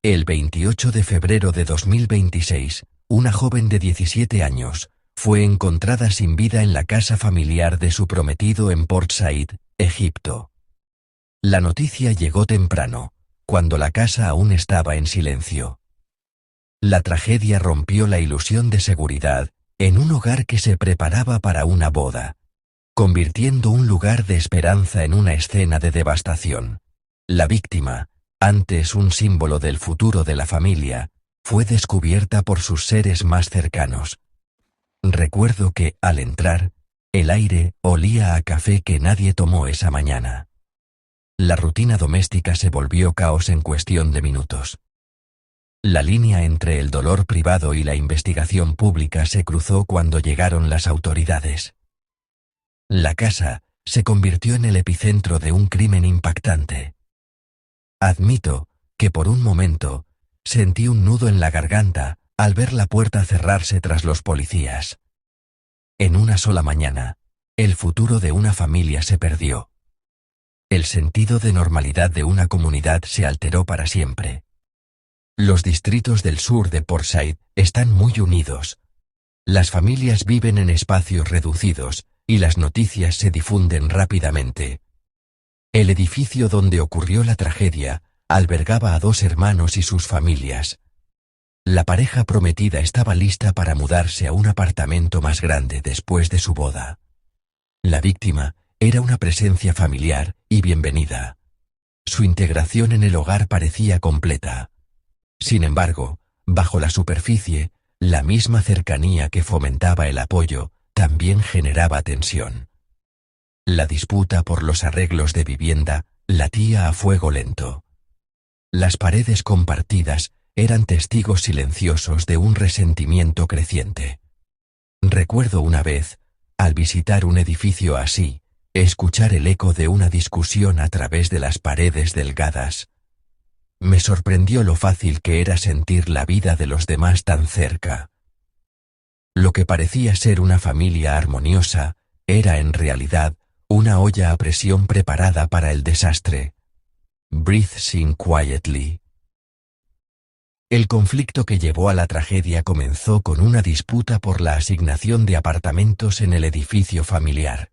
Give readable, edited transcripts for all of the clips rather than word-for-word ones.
El 28 de febrero de 2026, una joven de 17 años fue encontrada sin vida en la casa familiar de su prometido en Port Said, Egipto. La noticia llegó temprano, cuando la casa aún estaba en silencio. La tragedia rompió la ilusión de seguridad en un hogar que se preparaba para una boda, convirtiendo un lugar de esperanza en una escena de devastación. La víctima, antes un símbolo del futuro de la familia, fue descubierta por sus seres más cercanos. Recuerdo que, al entrar, el aire olía a café que nadie tomó esa mañana. La rutina doméstica se volvió caos en cuestión de minutos. La línea entre el dolor privado y la investigación pública se cruzó cuando llegaron las autoridades. La casa se convirtió en el epicentro de un crimen impactante. Admito que por un momento sentí un nudo en la garganta al ver la puerta cerrarse tras los policías. En una sola mañana, el futuro de una familia se perdió. El sentido de normalidad de una comunidad se alteró para siempre. Los distritos del sur de Port Said están muy unidos. Las familias viven en espacios reducidos y las noticias se difunden rápidamente. El edificio donde ocurrió la tragedia albergaba a 2 hermanos y sus familias. La pareja prometida estaba lista para mudarse a un apartamento más grande después de su boda. La víctima era una presencia familiar y bienvenida. Su integración en el hogar parecía completa. Sin embargo, bajo la superficie, la misma cercanía que fomentaba el apoyo también generaba tensión. La disputa por los arreglos de vivienda latía a fuego lento. Las paredes compartidas eran testigos silenciosos de un resentimiento creciente. Recuerdo una vez, al visitar un edificio así, escuchar el eco de una discusión a través de las paredes delgadas. Me sorprendió lo fácil que era sentir la vida de los demás tan cerca. Lo que parecía ser una familia armoniosa, era en realidad una olla a presión preparada para el desastre. Breathe Sing Quietly. El conflicto que llevó a la tragedia comenzó con una disputa por la asignación de apartamentos en el edificio familiar.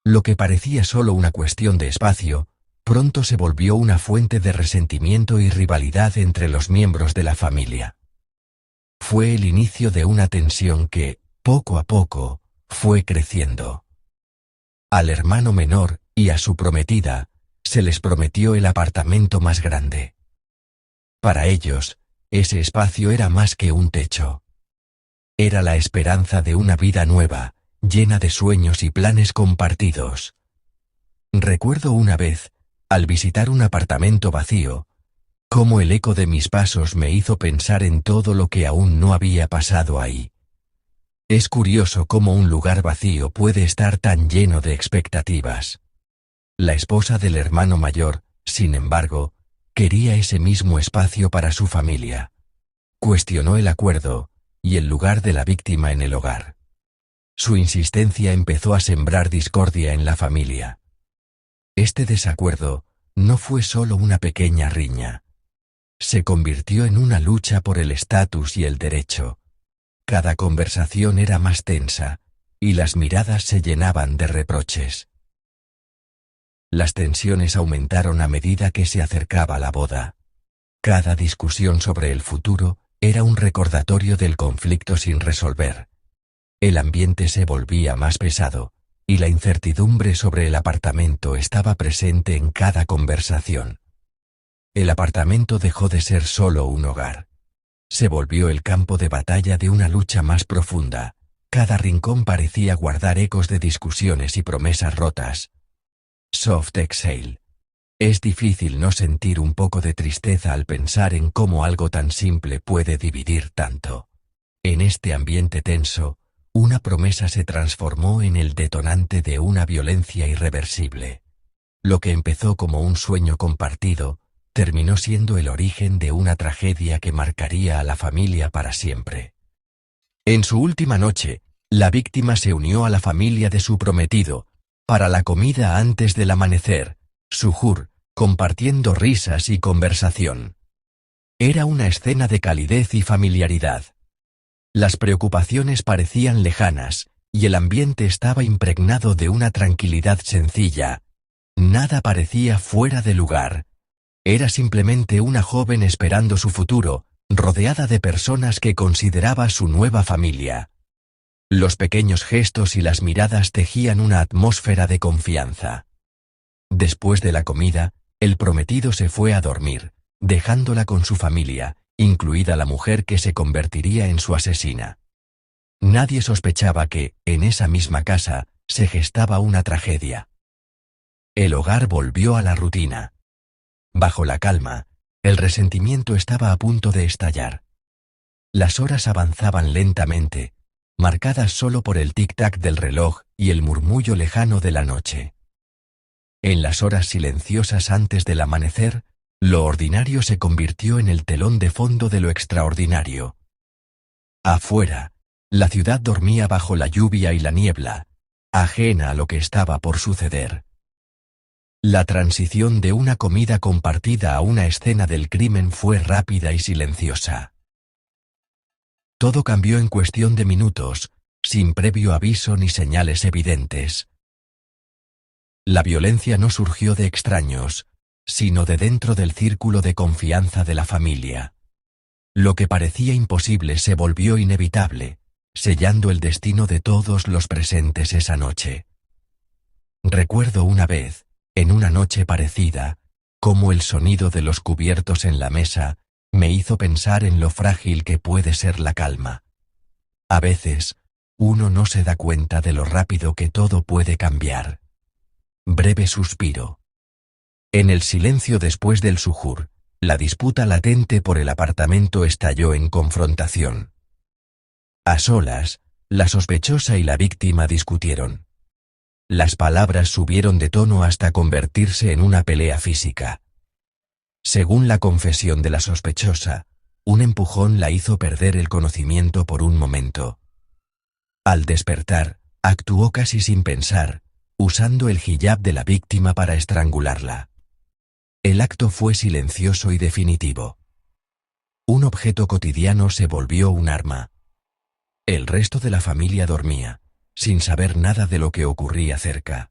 Lo que parecía solo una cuestión de espacio, pronto se volvió una fuente de resentimiento y rivalidad entre los miembros de la familia. Fue el inicio de una tensión que, poco a poco, fue creciendo. Al hermano menor y a su prometida, se les prometió el apartamento más grande. Para ellos, ese espacio era más que un techo. Era la esperanza de una vida nueva, llena de sueños y planes compartidos. Recuerdo una vez, al visitar un apartamento vacío, cómo el eco de mis pasos me hizo pensar en todo lo que aún no había pasado ahí. Es curioso cómo un lugar vacío puede estar tan lleno de expectativas. La esposa del hermano mayor, sin embargo, quería ese mismo espacio para su familia. Cuestionó el acuerdo y el lugar de la víctima en el hogar. Su insistencia empezó a sembrar discordia en la familia. Este desacuerdo no fue solo una pequeña riña. Se convirtió en una lucha por el estatus y el derecho. Cada conversación era más tensa, y las miradas se llenaban de reproches. Las tensiones aumentaron a medida que se acercaba la boda. Cada discusión sobre el futuro era un recordatorio del conflicto sin resolver. El ambiente se volvía más pesado, y la incertidumbre sobre el apartamento estaba presente en cada conversación. El apartamento dejó de ser solo un hogar. Se volvió el campo de batalla de una lucha más profunda. Cada rincón parecía guardar ecos de discusiones y promesas rotas. Soft exhale. Es difícil no sentir un poco de tristeza al pensar en cómo algo tan simple puede dividir tanto. En este ambiente tenso, una promesa se transformó en el detonante de una violencia irreversible. Lo que empezó como un sueño compartido, terminó siendo el origen de una tragedia que marcaría a la familia para siempre. En su última noche, la víctima se unió a la familia de su prometido, para la comida antes del amanecer, suhur, compartiendo risas y conversación. Era una escena de calidez y familiaridad. Las preocupaciones parecían lejanas, y el ambiente estaba impregnado de una tranquilidad sencilla. Nada parecía fuera de lugar. Era simplemente una joven esperando su futuro, rodeada de personas que consideraba su nueva familia. Los pequeños gestos y las miradas tejían una atmósfera de confianza. Después de la comida, el prometido se fue a dormir, dejándola con su familia, incluida la mujer que se convertiría en su asesina. Nadie sospechaba que, en esa misma casa, se gestaba una tragedia. El hogar volvió a la rutina. Bajo la calma, el resentimiento estaba a punto de estallar. Las horas avanzaban lentamente, marcadas solo por el tic-tac del reloj y el murmullo lejano de la noche. En las horas silenciosas antes del amanecer, lo ordinario se convirtió en el telón de fondo de lo extraordinario. Afuera, la ciudad dormía bajo la lluvia y la niebla, ajena a lo que estaba por suceder. La transición de una comida compartida a una escena del crimen fue rápida y silenciosa. Todo cambió en cuestión de minutos, sin previo aviso ni señales evidentes. La violencia no surgió de extraños, sino de dentro del círculo de confianza de la familia. Lo que parecía imposible se volvió inevitable, sellando el destino de todos los presentes esa noche. Recuerdo una vez, en una noche parecida, cómo el sonido de los cubiertos en la mesa me hizo pensar en lo frágil que puede ser la calma. A veces, uno no se da cuenta de lo rápido que todo puede cambiar. Breve suspiro. En el silencio después del sujur, la disputa latente por el apartamento estalló en confrontación. A solas, la sospechosa y la víctima discutieron. Las palabras subieron de tono hasta convertirse en una pelea física. Según la confesión de la sospechosa, un empujón la hizo perder el conocimiento por un momento. Al despertar, actuó casi sin pensar, usando el hijab de la víctima para estrangularla. El acto fue silencioso y definitivo. Un objeto cotidiano se volvió un arma. El resto de la familia dormía, sin saber nada de lo que ocurría cerca.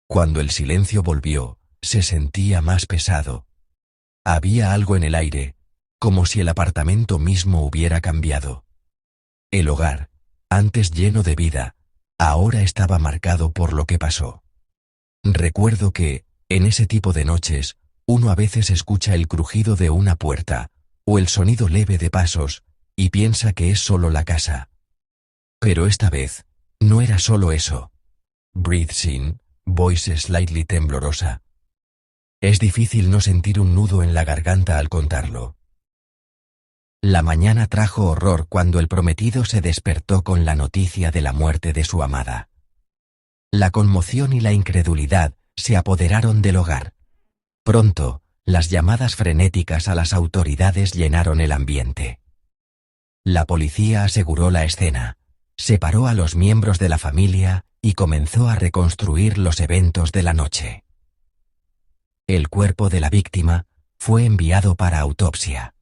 Cuando el silencio volvió, se sentía más pesado. Había algo en el aire, como si el apartamento mismo hubiera cambiado. El hogar, antes lleno de vida, ahora estaba marcado por lo que pasó. Recuerdo que, en ese tipo de noches, uno a veces escucha el crujido de una puerta, o el sonido leve de pasos, y piensa que es solo la casa. Pero esta vez, no era solo eso. Breathes in, voice slightly temblorosa. Es difícil no sentir un nudo en la garganta al contarlo. La mañana trajo horror cuando el prometido se despertó con la noticia de la muerte de su amada. La conmoción y la incredulidad se apoderaron del hogar. Pronto, las llamadas frenéticas a las autoridades llenaron el ambiente. La policía aseguró la escena, separó a los miembros de la familia y comenzó a reconstruir los eventos de la noche. El cuerpo de la víctima fue enviado para autopsia.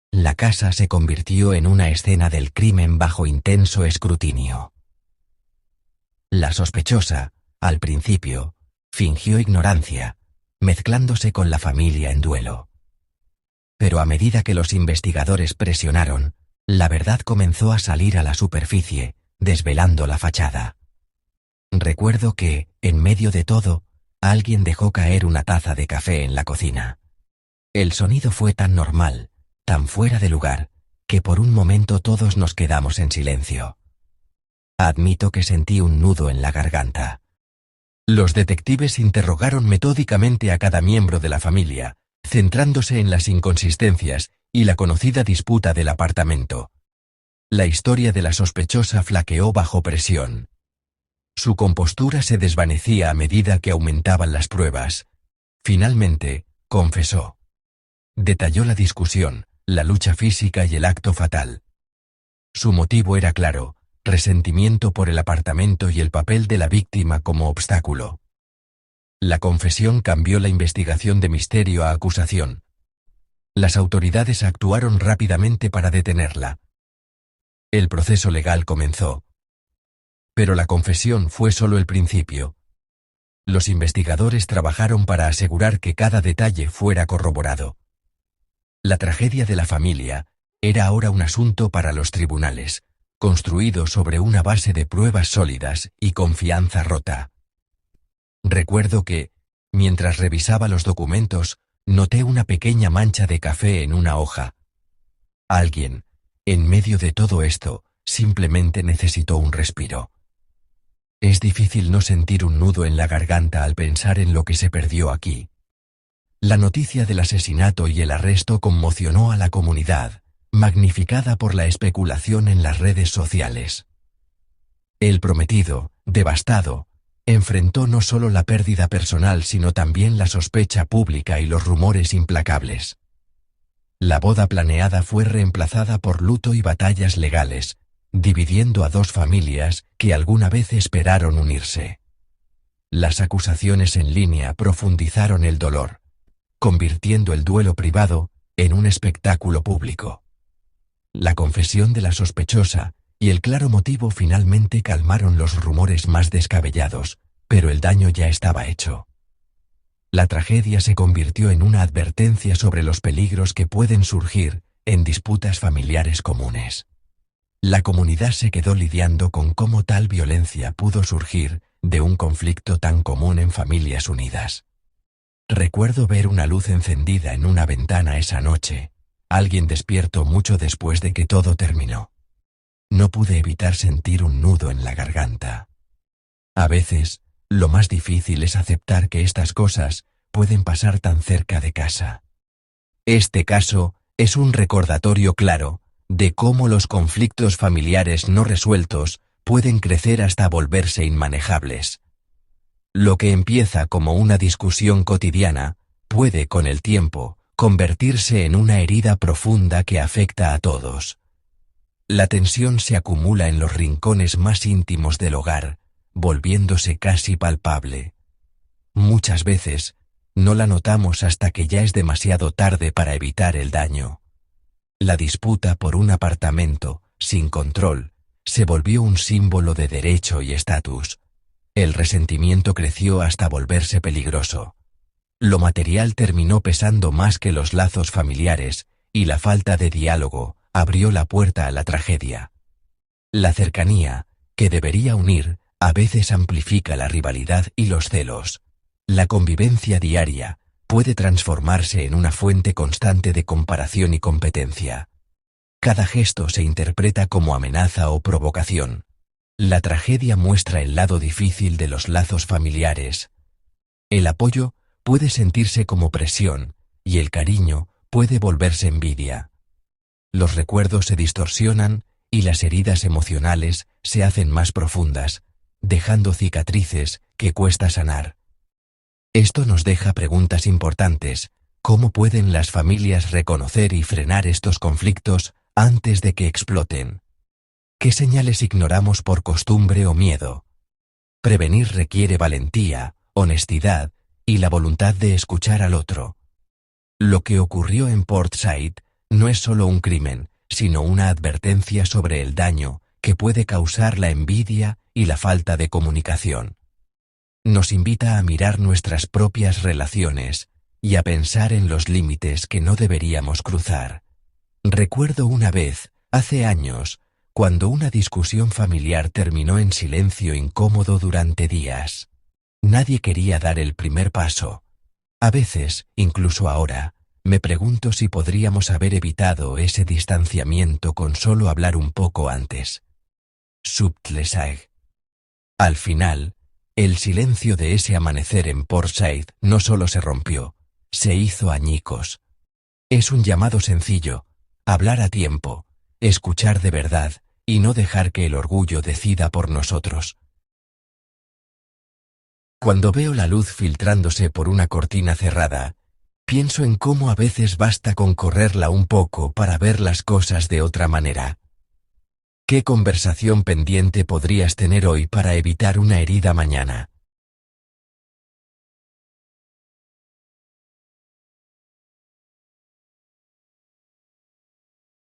La casa se convirtió en una escena del crimen bajo intenso escrutinio. La sospechosa, al principio, fingió ignorancia, mezclándose con la familia en duelo. Pero a medida que los investigadores presionaron, la verdad comenzó a salir a la superficie, desvelando la fachada. Recuerdo que, en medio de todo, alguien dejó caer una taza de café en la cocina. El sonido fue tan normal, tan fuera de lugar, que por un momento todos nos quedamos en silencio. Admito que sentí un nudo en la garganta. Los detectives interrogaron metódicamente a cada miembro de la familia, centrándose en las inconsistencias y la conocida disputa del apartamento. La historia de la sospechosa flaqueó bajo presión. Su compostura se desvanecía a medida que aumentaban las pruebas. Finalmente, confesó. Detalló la discusión, la lucha física y el acto fatal. Su motivo era claro: resentimiento por el apartamento y el papel de la víctima como obstáculo. La confesión cambió la investigación de misterio a acusación. Las autoridades actuaron rápidamente para detenerla. El proceso legal comenzó. Pero la confesión fue solo el principio. Los investigadores trabajaron para asegurar que cada detalle fuera corroborado. La tragedia de la familia era ahora un asunto para los tribunales, construido sobre una base de pruebas sólidas y confianza rota. Recuerdo que, mientras revisaba los documentos, noté una pequeña mancha de café en una hoja. Alguien, en medio de todo esto, simplemente necesitó un respiro. Es difícil no sentir un nudo en la garganta al pensar en lo que se perdió aquí. La noticia del asesinato y el arresto conmocionó a la comunidad, magnificada por la especulación en las redes sociales. El prometido, devastado, enfrentó no solo la pérdida personal sino también la sospecha pública y los rumores implacables. La boda planeada fue reemplazada por luto y batallas legales, dividiendo a dos familias que alguna vez esperaron unirse. Las acusaciones en línea profundizaron el dolor, convirtiendo el duelo privado en un espectáculo público. La confesión de la sospechosa y el claro motivo finalmente calmaron los rumores más descabellados, pero el daño ya estaba hecho. La tragedia se convirtió en una advertencia sobre los peligros que pueden surgir en disputas familiares comunes. La comunidad se quedó lidiando con cómo tal violencia pudo surgir de un conflicto tan común en familias unidas. Recuerdo ver una luz encendida en una ventana esa noche, alguien despierto mucho después de que todo terminó. No pude evitar sentir un nudo en la garganta. A veces, lo más difícil es aceptar que estas cosas pueden pasar tan cerca de casa. Este caso es un recordatorio claro de cómo los conflictos familiares no resueltos pueden crecer hasta volverse inmanejables. Lo que empieza como una discusión cotidiana puede, con el tiempo, convertirse en una herida profunda que afecta a todos. La tensión se acumula en los rincones más íntimos del hogar, volviéndose casi palpable. Muchas veces, no la notamos hasta que ya es demasiado tarde para evitar el daño. La disputa por un apartamento, sin control, se volvió un símbolo de derecho y estatus. El resentimiento creció hasta volverse peligroso. Lo material terminó pesando más que los lazos familiares, y la falta de diálogo abrió la puerta a la tragedia. La cercanía, que debería unir, a veces amplifica la rivalidad y los celos. La convivencia diaria puede transformarse en una fuente constante de comparación y competencia. Cada gesto se interpreta como amenaza o provocación. La tragedia muestra el lado difícil de los lazos familiares. El apoyo puede sentirse como presión, y el cariño puede volverse envidia. Los recuerdos se distorsionan y las heridas emocionales se hacen más profundas, dejando cicatrices que cuesta sanar. Esto nos deja preguntas importantes. ¿Cómo pueden las familias reconocer y frenar estos conflictos antes de que exploten? ¿Qué señales ignoramos por costumbre o miedo? Prevenir requiere valentía, honestidad y la voluntad de escuchar al otro. Lo que ocurrió en Port Said no es solo un crimen, sino una advertencia sobre el daño que puede causar la envidia y la falta de comunicación. Nos invita a mirar nuestras propias relaciones y a pensar en los límites que no deberíamos cruzar. Recuerdo una vez, hace años, cuando una discusión familiar terminó en silencio incómodo durante días. Nadie quería dar el primer paso. A veces, incluso ahora, me pregunto si podríamos haber evitado ese distanciamiento con solo hablar un poco antes. Subtlesag. Al final, el silencio de ese amanecer en Port Said no solo se rompió, se hizo añicos. Es un llamado sencillo: hablar a tiempo, escuchar de verdad y no dejar que el orgullo decida por nosotros. Cuando veo la luz filtrándose por una cortina cerrada, pienso en cómo a veces basta con correrla un poco para ver las cosas de otra manera. ¿Qué conversación pendiente podrías tener hoy para evitar una herida mañana?